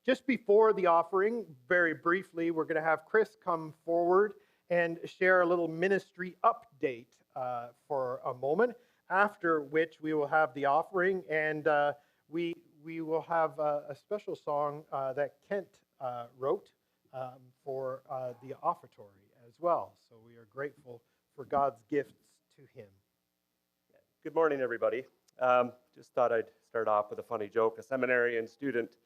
Just before the offering, very briefly, we're going to have Chris come forward and share a little ministry update for a moment, after which we will have the offering, and we will have a special song that Kent wrote for the offertory as well. So we are grateful for God's gifts to him. Good morning, everybody. Just thought I'd start off with a funny joke. A seminarian student,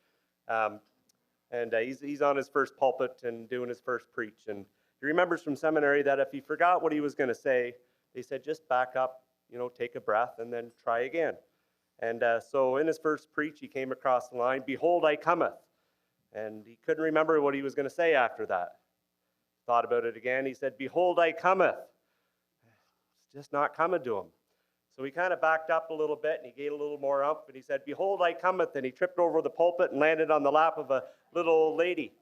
and he's on his first pulpit and doing his first preach. And he remembers from seminary that if he forgot what he was going to say, they said, just back up, take a breath, and then try again. And so in his first preach, he came across the line, "Behold, I cometh." And he couldn't remember what he was going to say after that. Thought about it again. He said, "Behold, I cometh." It's just not coming to him. So he kind of backed up a little bit, and he gave a little more up, and he said, "Behold, I cometh," and he tripped over the pulpit and landed on the lap of a little old lady.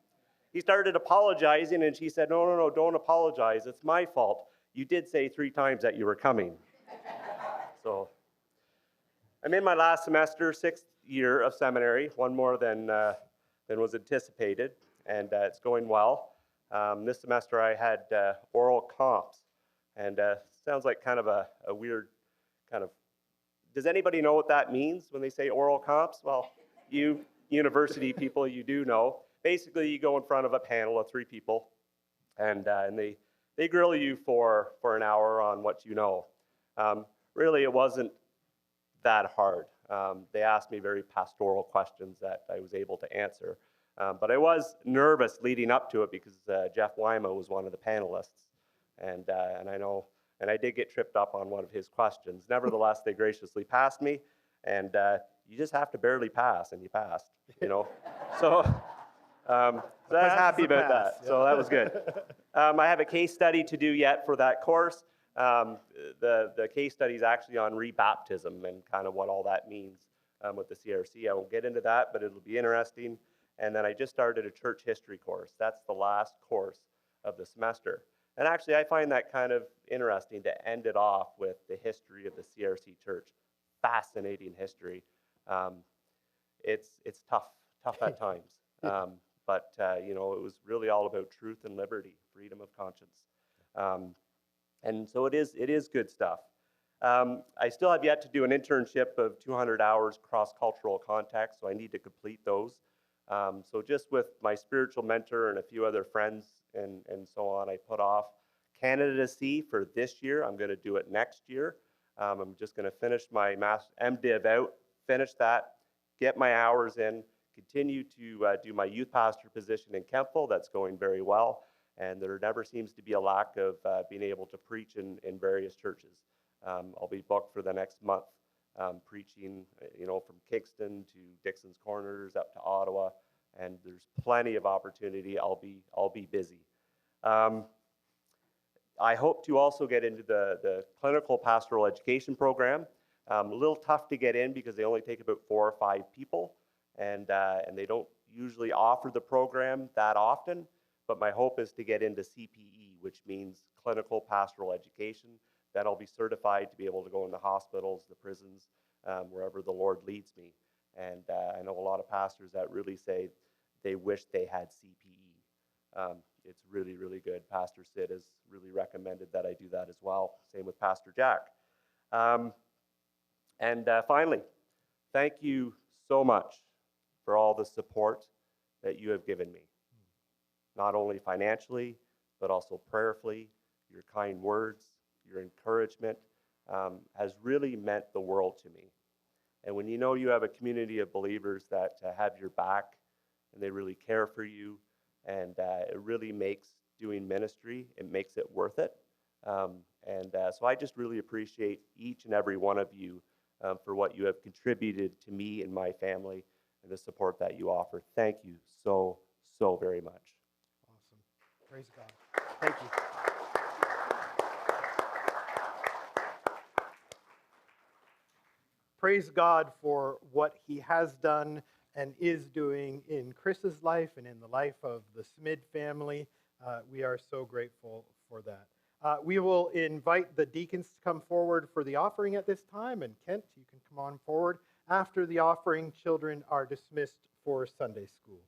He started apologizing, and she said, No, don't apologize. It's my fault. You did say 3 times that you were coming. So I'm in my last semester, 6th year of seminary, one more than was anticipated, and it's going well. This semester I had oral comps, and sounds like kind of a weird kind of, does anybody know what that means when they say oral comps? Well, you university people, you do know. Basically, you go in front of a panel of 3 people, and they grill you for an hour on what you know. Really, it wasn't that hard. They asked me very pastoral questions that I was able to answer. But I was nervous leading up to it because Jeff Wyma was one of the panelists, and I know. And I did get tripped up on one of his questions. Nevertheless, they graciously passed me, and you just have to barely pass, and you passed, So I was happy about that. So that was good. I have a case study to do yet for that course. The case study is actually on rebaptism and kind of what all that means with the CRC. I won't get into that, but it'll be interesting. And then I just started a church history course. That's the last course of the semester. And actually, I find that kind of interesting to end it off with the history of the CRC Church. Fascinating history. It's tough at times. But it was really all about truth and liberty, freedom of conscience. And so it is good stuff. I still have yet to do an internship of 200 hours cross-cultural context, so I need to complete those. So just with my spiritual mentor and a few other friends and so on, I put off candidacy for this year. I'm going to do it next year. I'm just going to finish my MDiv out, finish that, get my hours in, continue to do my youth pastor position in Kempville. That's going very well. And there never seems to be a lack of being able to preach in various churches. I'll be booked for the next month, preaching, from Kingston to Dixon's Corners up to Ottawa, and there's plenty of opportunity. I'll be busy. I hope to also get into the clinical pastoral education program. A little tough to get in because they only take about 4 or 5 people, and they don't usually offer the program that often. But my hope is to get into CPE, which means clinical pastoral education. Then I'll be certified to be able to go into hospitals, the prisons, wherever the Lord leads me. And I know a lot of pastors that really say they wish they had CPE. It's really, really good. Pastor Sid has really recommended that I do that as well. Same with Pastor Jack. And finally, thank you so much for all the support that you have given me. Not only financially, but also prayerfully. Your kind words, your encouragement has really meant the world to me. And when you know you have a community of believers that have your back and they really care for you, and it really makes doing ministry, it makes it worth it. So I just really appreciate each and every one of you for what you have contributed to me and my family and the support that you offer. Thank you so very much. Awesome. Praise God. Thank you. Praise God for what he has done and is doing in Chris's life and in the life of the Smid family. We are so grateful for that. We will invite the deacons to come forward for the offering at this time. And Kent, you can come on forward. After the offering, children are dismissed for Sunday school.